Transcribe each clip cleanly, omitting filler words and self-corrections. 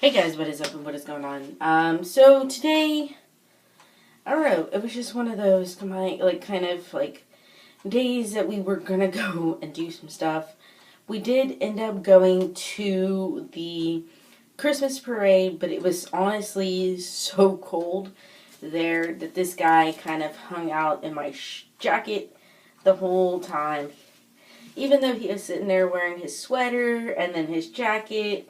Hey guys, what is up and what is going on? So today, I don't know, it was just one of those kind of days that we were gonna go and do some stuff. We did end up going to the Christmas parade, but it was honestly so cold there that this guy kind of hung out in my jacket the whole time. Even though he was sitting there wearing his sweater and then his jacket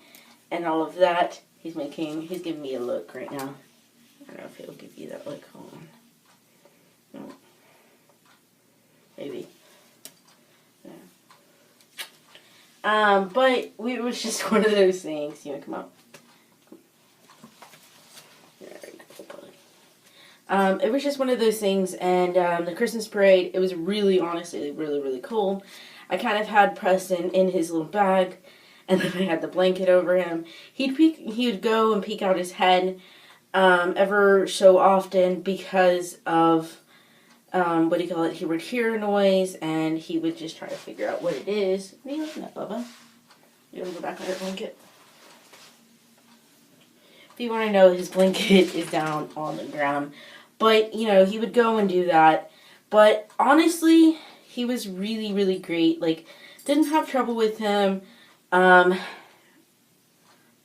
and all of that, he's giving me a look right now. I don't know if he'll give you that look. Hold on. No. Maybe. Yeah. But it was just one of those things. You wanna come up? There you go, buddy. It was just one of those things, and the Christmas parade, it was honestly, really cold. I kind of had Preston in his little bag, and then I had the blanket over him. He would go and peek out his head ever so often because of, he would hear a noise, and he would just try to figure out what it is. What are you looking at, Bubba? You want to go back on your blanket? If you want to know, his blanket is down on the ground. But, he would go and do that. But, honestly, he was really great. Didn't have trouble with him.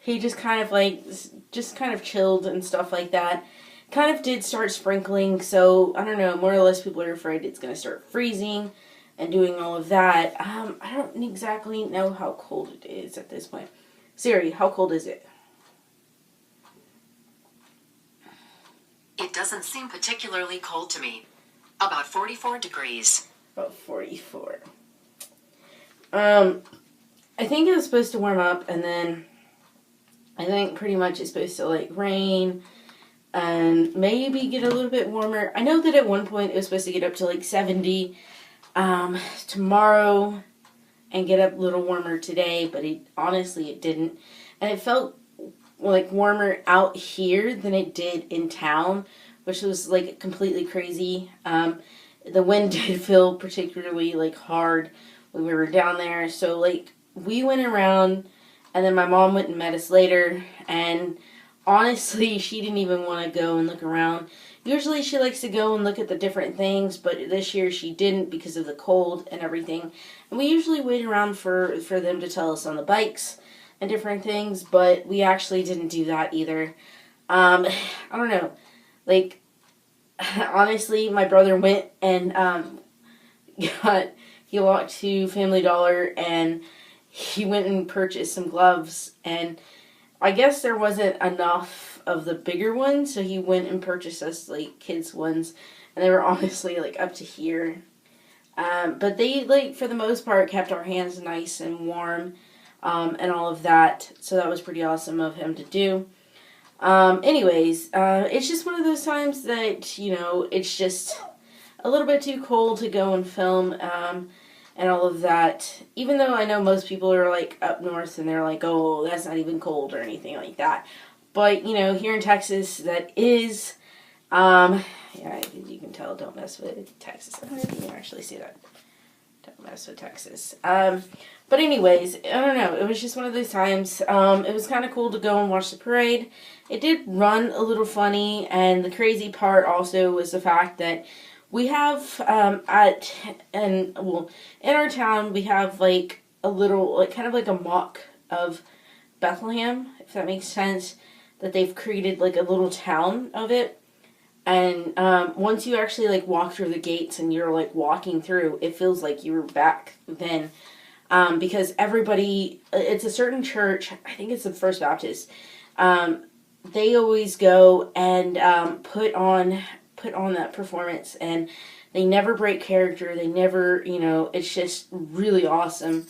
He just kind of chilled and stuff like that. Kind of did start sprinkling, so, I don't know, more or less people are afraid it's going to start freezing and doing all of that. I don't exactly know how cold it is at this point. Siri, how cold is it? It doesn't seem particularly cold to me. About 44 degrees. About 44. I think it was supposed to warm up, and then I think pretty much it's supposed to rain and maybe get a little bit warmer. I know that at one point it was supposed to get up to 70 tomorrow and get up a little warmer today, but honestly it didn't. And it felt warmer out here than it did in town, which was completely crazy. The wind did feel particularly hard when we were down there, so we went around, and then my mom went and met us later, and honestly, she didn't even want to go and look around. Usually she likes to go and look at the different things, but this year she didn't because of the cold and everything. And we usually wait around for them to tell us on the bikes and different things, but we actually didn't do that either. I don't know. Honestly, my brother went and he walked to Family Dollar and he went and purchased some gloves, and I guess there wasn't enough of the bigger ones, so he went and purchased us kids ones, and they were honestly up to here. But they for the most part kept our hands nice and warm, and all of that, so that was pretty awesome of him to do. Anyways, it's just one of those times that, it's just a little bit too cold to go and film, and all of that. Even though I know most people are up north and they're oh, that's not even cold or anything like that. But, here in Texas, that is, yeah, you can tell, don't mess with Texas. I don't know if you can actually see that. Don't mess with Texas. But anyways, I don't know, it was just one of those times. It was kind of cool to go and watch the parade. It did run a little funny, and the crazy part also was the fact that we have, in our town, we have, a little, kind of a mock of Bethlehem, if that makes sense, that they've created, a little town of it. And, once you actually, walk through the gates and you're, walking through, it feels like you were back then. Because everybody, it's a certain church, I think it's the First Baptist, they always go and, put on that performance, and they never break character. They never, it's just really awesome.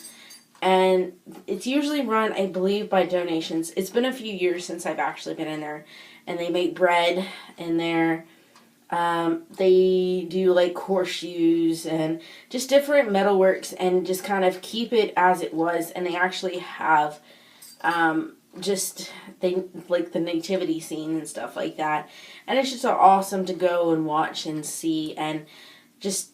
And it's usually run, I believe, by donations. It's been a few years since I've actually been in there, and they make bread in there. They do horseshoes and just different metalworks, and just kind of keep it as it was. And they actually have the nativity scene and stuff like that, and it's just awesome to go and watch and see and just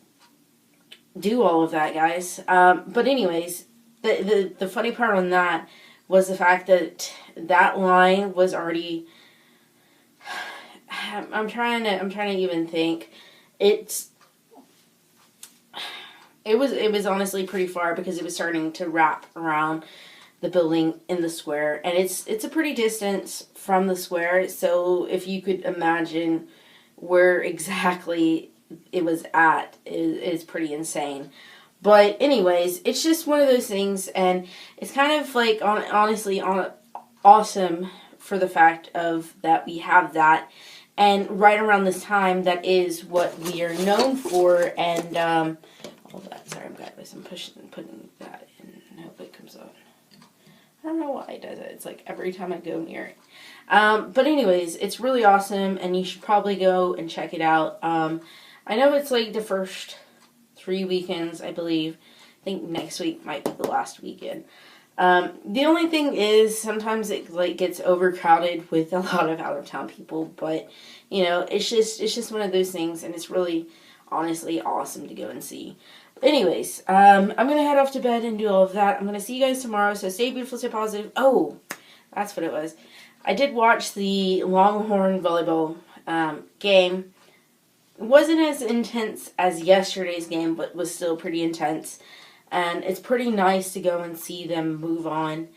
do all of that, guys. But anyways, the funny part on that was the fact that that line was already. I'm trying to even think. It was honestly pretty far because it was starting to wrap around the building in the square, and it's a pretty distance from the square. So if you could imagine where exactly it was at, is pretty insane. But anyways, it's just one of those things, and it's kind of like honestly awesome for the fact of that we have that, and right around this time, that is what we are known for. And hold that. Sorry, I'm putting that in. I hope it comes out. I don't know why it does it. It's like every time I go near it. But anyways, it's really awesome, and you should probably go and check it out. I know it's like the first 3 weekends, I believe. I think next week might be the last weekend. The only thing is sometimes it like gets overcrowded with a lot of out of town people, but you know, it's just one of those things, and it's really honestly awesome to go and see. But anyways, I'm gonna head off to bed and do all of that. I'm gonna see you guys tomorrow, so stay beautiful, stay positive. Oh, that's what it was. I did watch the Longhorn volleyball game. It wasn't as intense as yesterday's game, but was still pretty intense. And it's pretty nice to go and see them move on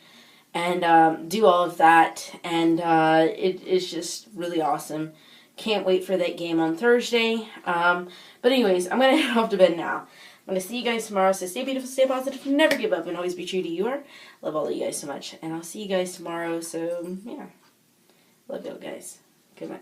and do all of that. And it is just really awesome. Can't wait for that game on Thursday. But anyways, I'm going to head off to bed now. I'm going to see you guys tomorrow. So stay beautiful, stay positive, never give up, and always be true to you. Love all of you guys so much. And I'll see you guys tomorrow. So, yeah. Love you guys. Good night.